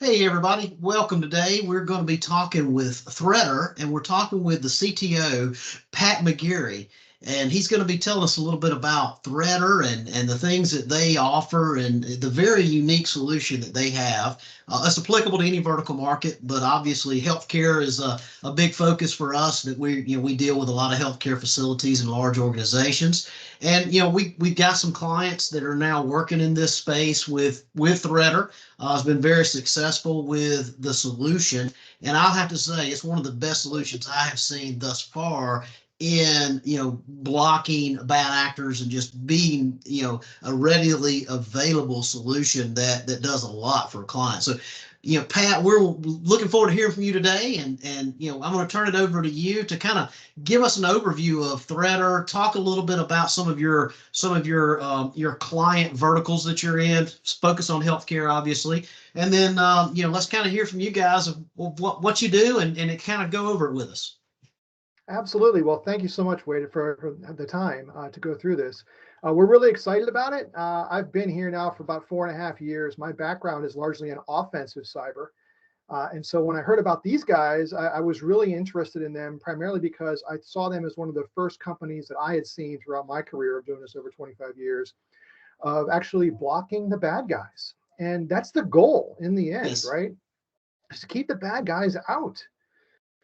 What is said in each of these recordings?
Hey everybody, welcome today. We're going to be talking with Threader, and we're talking with the CTO, Pat McGarry, and he's going to be telling us a little bit about Threader and the things that they offer and the very unique solution that they have. It's applicable to any vertical market, but obviously healthcare is a big focus for us that we deal with a lot of healthcare facilities and large organizations. And we've got some clients that are now working in this space with Threader. Has been very successful with the solution, and I'll have to say it's one of the best solutions I have seen thus far in blocking bad actors and just being a readily available solution that does a lot for clients. So Pat, we're looking forward to hearing from you today, and I'm going to turn it over to you to kind of give us an overview of Threader, talk a little bit about some of your client verticals that you're in, focus on healthcare, obviously, and then let's kind of hear from you guys of what you do and kind of go over it with us. Absolutely. Well, thank you so much, Wade, for the time to go through this. We're really excited about it. I've been here now for about 4.5 years. My background is largely in offensive cyber. And so when I heard about these guys, I was really interested in them, primarily because I saw them as one of the first companies that I had seen throughout my career of doing this over 25 years of actually blocking the bad guys. And that's the goal in the end, Yes. right? Is to keep the bad guys out.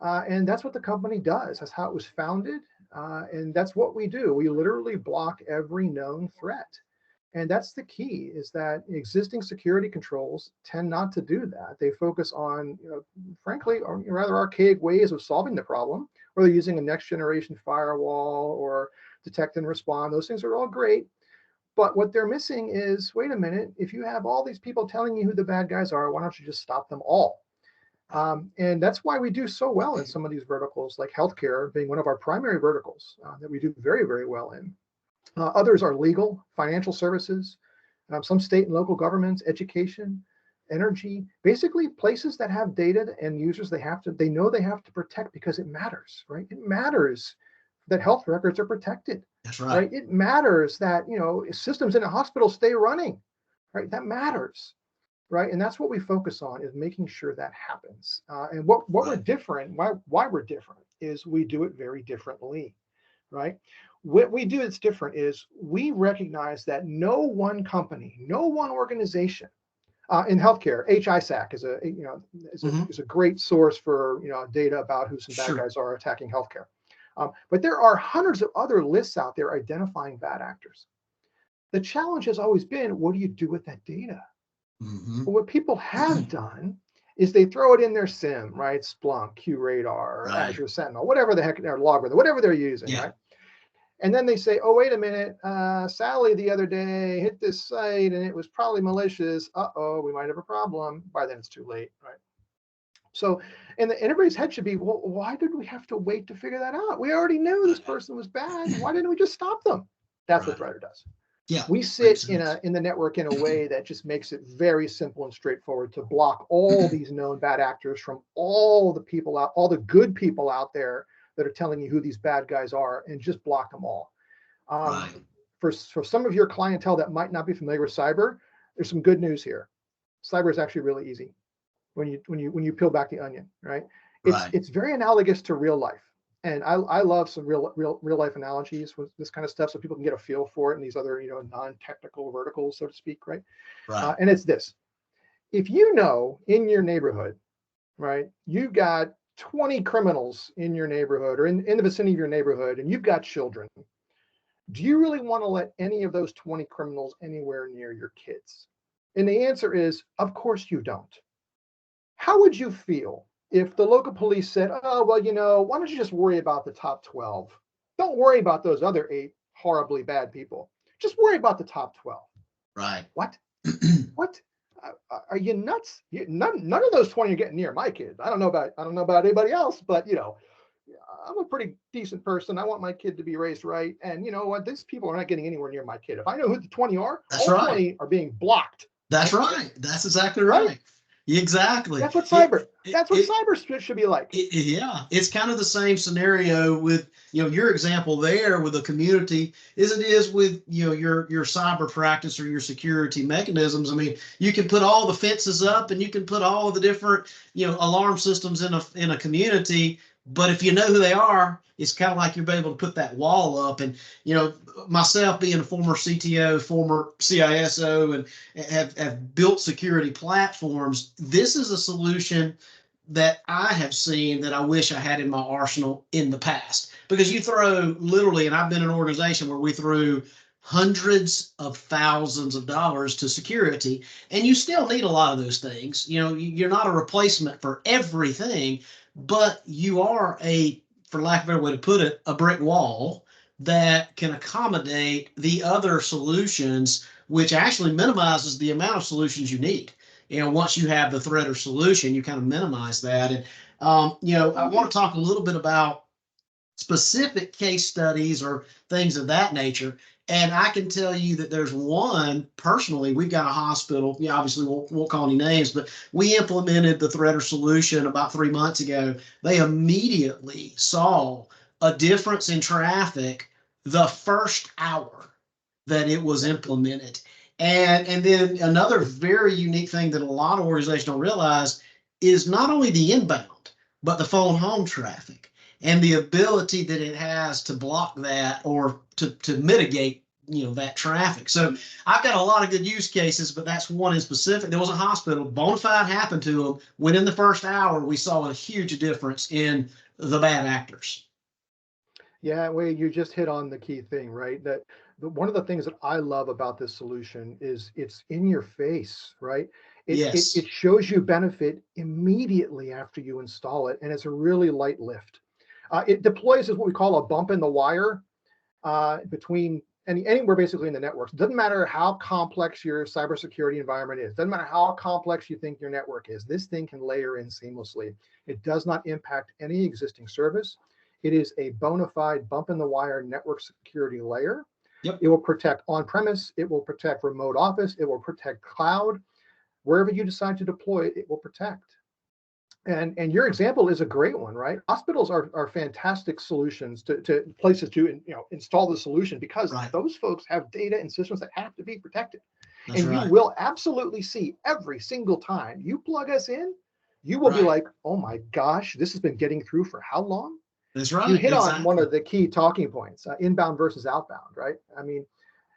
And that's what the company does. That's how it was founded. And that's what we do. We literally block every known threat. And that's the key, is that existing security controls tend not to do that. They focus on, frankly, or rather archaic ways of solving the problem, or they're using a next generation firewall or detect and respond. Those things are all great. But what they're missing is, wait a minute, if you have all these people telling you who the bad guys are, why don't you just stop them all? And that's why we do so well in some of these verticals, like healthcare being one of our primary verticals that we do very, very well in. Others are legal, financial services, some state and local governments, education, energy, basically places that have data and users they know they have to protect because it matters, right? It matters that health records are protected. That's right. It matters that, systems in a hospital stay running, right? That matters. Right, and that's what we focus on, is making sure that happens. And what Right. we're different, why we're different, is we do it very differently, right? What we do that's different is we recognize that no one company, no one organization in healthcare, HISAC is a great source for data about who some bad guys are attacking healthcare. But there are hundreds of other lists out there identifying bad actors. The challenge has always been, what do you do with that data? But what people have done is they throw it in their SIM, right? Splunk, QRadar, Azure Sentinel, whatever the heck, their Logarithm, whatever they're using, right? And then they say, oh, wait a minute, Sally the other day hit this site and it was probably malicious. Uh-oh, we might have a problem. By then it's too late, right? So, and everybody's head should be, well, why did we have to wait to figure that out? We already knew this person was bad. Why didn't we just stop them? That's what Threader does. Yeah, we sit in the network in a way that just makes it very simple and straightforward to block all these known bad actors from all the good people out there that are telling you who these bad guys are, and just block them all. For some of your clientele that might not be familiar with cyber, there's some good news here. Cyber is actually really easy when you peel back the onion, right? It's very analogous to real life. And I love some real life analogies with this kind of stuff, so people can get a feel for it in these other non-technical verticals, so to speak, right? And it's this: if in your neighborhood, right, you've got 20 criminals in your neighborhood or in the vicinity of your neighborhood, and you've got children, do you really want to let any of those 20 criminals anywhere near your kids? And the answer is, of course you don't. How would you feel if the local police said, oh, well, why don't you just worry about the top 12? Don't worry about those other 8 horribly bad people. Just worry about the top 12. Right. What? What? Are you nuts? None of those 20 are getting near my kids. I don't know about anybody else, but I'm a pretty decent person. I want my kid to be raised right. And you know what? These people are not getting anywhere near my kid. If I know who the 20 are, all 20 are being blocked. That's right. That's exactly right. Exactly. That's what It, cyber. it, That's what it, cyber should be like. yeah, it's kind of the same scenario with, your example there with the community is it is with, your cyber practice or your security mechanisms. I mean, you can put all the fences up and you can put all the different, alarm systems in a community, but if you know who they are, it's kind of like you're able to put that wall up. And, myself being a former CTO, former CISO, and have built security platforms, this is a solution that I have seen that I wish I had in my arsenal in the past. Because you throw literally, and I've been in an organization where we threw hundreds of thousands of dollars to security, and you still need a lot of those things. You're not a replacement for everything, but you are for lack of a better way to put it, a brick wall that can accommodate the other solutions, which actually minimizes the amount of solutions you need. Once you have the threat or solution, you kind of minimize that. And, I want to talk a little bit about specific case studies or things of that nature. And I can tell you that there's one personally. We've got a hospital. Obviously won't call any names, but we implemented the threat or solution about 3 months ago. They immediately saw a difference in traffic the first hour that it was implemented. And then another very unique thing that a lot of organizations don't realize is not only the inbound, but the phone home traffic and the ability that it has to block that or to mitigate that traffic. So I've got a lot of good use cases, but that's one in specific. There was a hospital, bona fide happened to them. Within the first hour, we saw a huge difference in the bad actors. Yeah, well, you just hit on the key thing, right? That one of the things that I love about this solution is it's in your face, right? It Yes. shows you benefit immediately after you install it, and it's a really light lift. It deploys as what we call a bump in the wire between anywhere basically in the networks. Doesn't matter how complex your cybersecurity environment is. Doesn't matter how complex you think your network is. This thing can layer in seamlessly. It does not impact any existing service. It is a bona fide bump in the wire network security layer. Yep. It will protect on-premise. It will protect remote office. It will protect cloud. Wherever you decide to deploy it, it will protect. And your example is a great one, right? Hospitals are fantastic solutions to places to install the solution because right. Those folks have data and systems that have to be protected. That's and right. You will absolutely see every single time you plug us in, you will be like, oh my gosh, this has been getting through for how long? That's right. You hit exactly. on one of the key talking points, inbound versus outbound, right? I mean,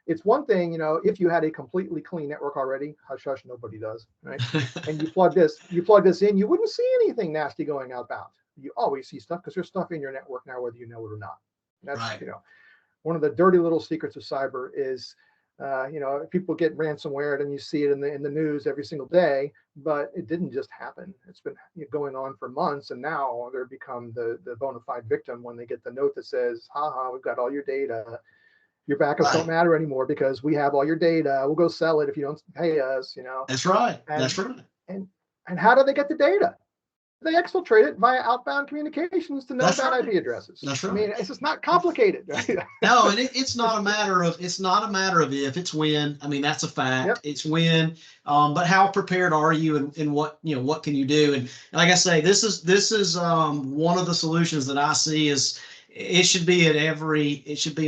it's one thing, if you had a completely clean network already, hush hush, nobody does, right? And you plug this in, you wouldn't see anything nasty going outbound. You always see stuff because there's stuff in your network now, whether you know it or not. That's right. One of the dirty little secrets of cyber is, people get ransomware and you see it in the news every single day, but it didn't just happen. It's been going on for months, and now they're become the bona fide victim when they get the note that says, haha, we've got all your data. Your backups don't matter anymore because we have all your data. We'll go sell it if you don't pay us, That's right. And, That's right. And how do they get the data? They exfiltrate it via outbound communications to known bad IP addresses. That's right. I mean, it's just not complicated. No, and it's not a matter of if, it's when. I mean, that's a fact. Yep. It's when. But how prepared are you, and what what can you do? And like I say, this is one of the solutions that I see is it should be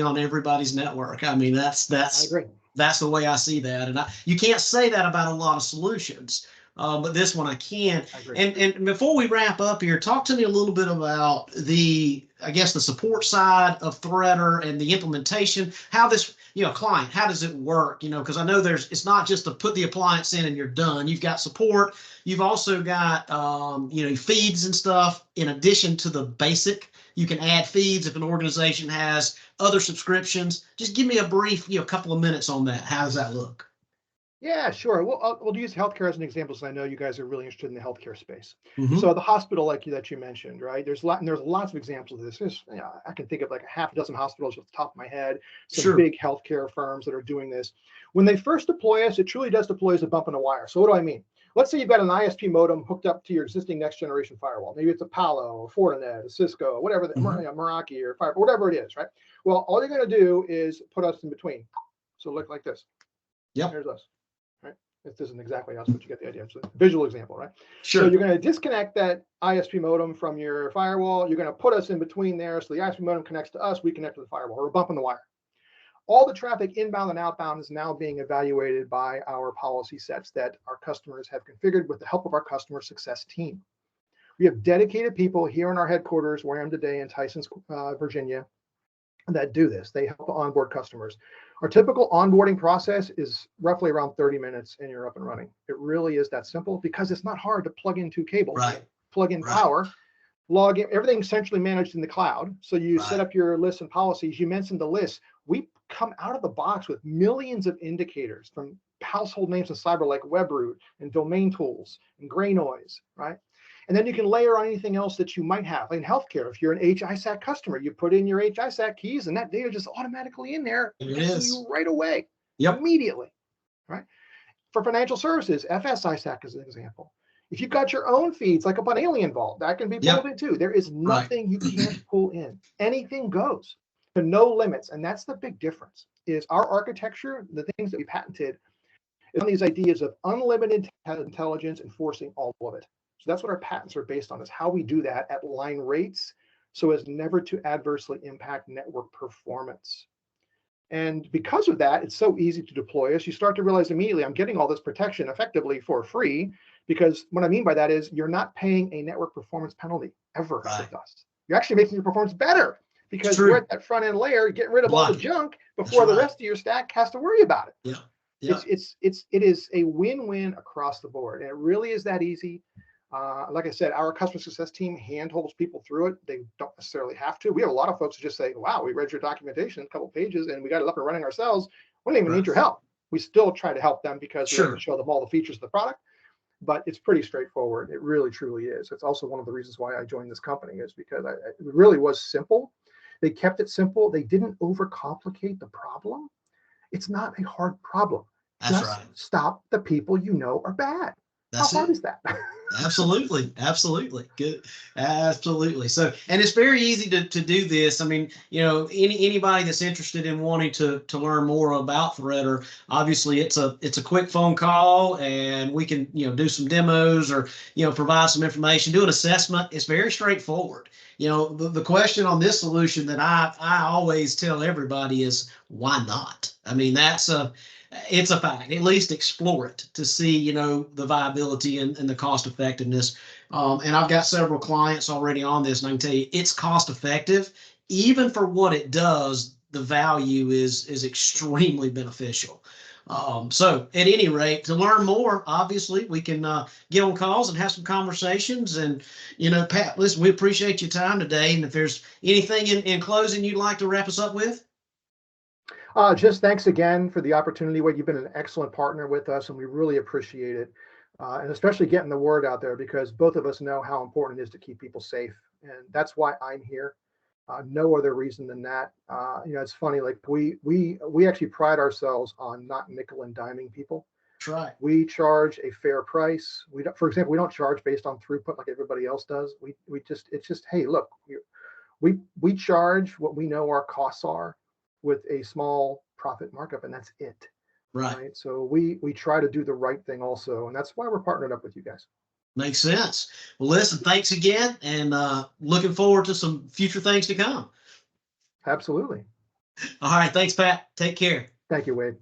on everybody's network. I mean, that's I agree. That's the way I see that, and you can't say that about a lot of solutions. But this one I can. And before we wrap up here, talk to me a little bit about the support side of Threader and the implementation. How this, client, how does it work? Because I know it's not just to put the appliance in and you're done. You've got support. You've also got, feeds and stuff in addition to the basic. You can add feeds if an organization has other subscriptions. Just give me a brief, couple of minutes on that. How does that look? Yeah, sure. We'll use healthcare as an example, because I know you guys are really interested in the healthcare space. Mm-hmm. So the hospital, that you mentioned, right? There's lots of examples of this. I can think of like a half a dozen hospitals off the top of my head. Some big healthcare firms that are doing this. When they first deploy us, it truly does deploy as a bump in a wire. So what do I mean? Let's say you've got an ISP modem hooked up to your existing next generation firewall. Maybe it's a Palo, a Fortinet, a Cisco, whatever, Meraki or Fire, whatever it is, right? Well, all you're going to do is put us in between. So look like this. Yep. Here's us. This isn't exactly us, but you get the idea. It's a visual example, right? Sure. So you're going to disconnect that ISP modem from your firewall. You're going to put us in between there. So the ISP modem connects to us. We connect to the firewall. We're bumping the wire. All the traffic inbound and outbound is now being evaluated by our policy sets that our customers have configured with the help of our customer success team. We have dedicated people here in our headquarters, where I am today in Tysons, Virginia, that do this. They help onboard customers. Our typical onboarding process is roughly around 30 minutes and you're up and running. It really is that simple because it's not hard to plug in two cables, Right. plug in power, log in, everything's centrally managed in the cloud. So you set up your lists and policies. You mentioned the list. We come out of the box with millions of indicators from household names in cyber like WebRoot and domain tools and gray noise, right? And then you can layer on anything else that you might have. Like in healthcare, if you're an HISAC customer, you put in your HISAC keys and that data just automatically in there, you right away, immediately, right? For financial services, FSISAC is an example. If you've got your own feeds, like up on Alien Vault, that can be pulled in too. There is nothing you can't pull in. Anything goes, to no limits. And that's the big difference, is our architecture, the things that we patented, is on these ideas of unlimited intelligence enforcing all of it. So that's what our patents are based on, is how we do that at line rates so as never to adversely impact network performance. And because of that, it's so easy to deploy us. You start to realize immediately, I'm getting all this protection effectively for free, because what I mean by that is you're not paying a network performance penalty ever with us. You're actually making your performance better because we're at that front end layer, getting rid of all the junk before the rest of your stack has to worry about it. It is a win-win across the board. And it really is that easy. Like I said, our customer success team handholds people through it. They don't necessarily have to. We have a lot of folks who just say, wow, we read your documentation, a couple of pages, and we got it up and running ourselves. We don't even need your help. We still try to help them because we have to show them all the features of the product. But it's pretty straightforward. It really, truly is. It's also one of the reasons why I joined this company, is because it really was simple. They kept it simple. They didn't overcomplicate the problem. It's not a hard problem. Just stop the people you know are bad. How hard is that? Absolutely. Good. Absolutely. So, and it's very easy to do this. I mean, anybody that's interested in wanting to learn more about Threader, obviously it's a quick phone call and we can, do some demos or, provide some information, do an assessment. It's very straightforward. The question on this solution that I always tell everybody is, why not? I mean, it's a fact. At least explore it to see, the viability and the cost effectiveness. And I've got several clients already on this, and I can tell you it's cost effective. Even for what it does, the value is extremely beneficial. So at any rate, to learn more, obviously, we can get on calls and have some conversations. And, Pat, listen, we appreciate your time today. And if there's anything in closing you'd like to wrap us up with? Just thanks again for the opportunity, Wade. You've been an excellent partner with us, and we really appreciate it. And especially getting the word out there, because both of us know how important it is to keep people safe. And that's why I'm here. No other reason than that. It's funny, like we actually pride ourselves on not nickel and diming people. That's right. We charge a fair price. For example, we don't charge based on throughput like everybody else does. It's just, hey, look, we charge what we know our costs are, with a small profit markup, and that's it. Right. So we try to do the right thing also, and that's why we're partnered up with you guys. Makes sense. Well, listen, thanks again, and looking forward to some future things to come. Absolutely. All right. Thanks, Pat. Take care. Thank you, Wade.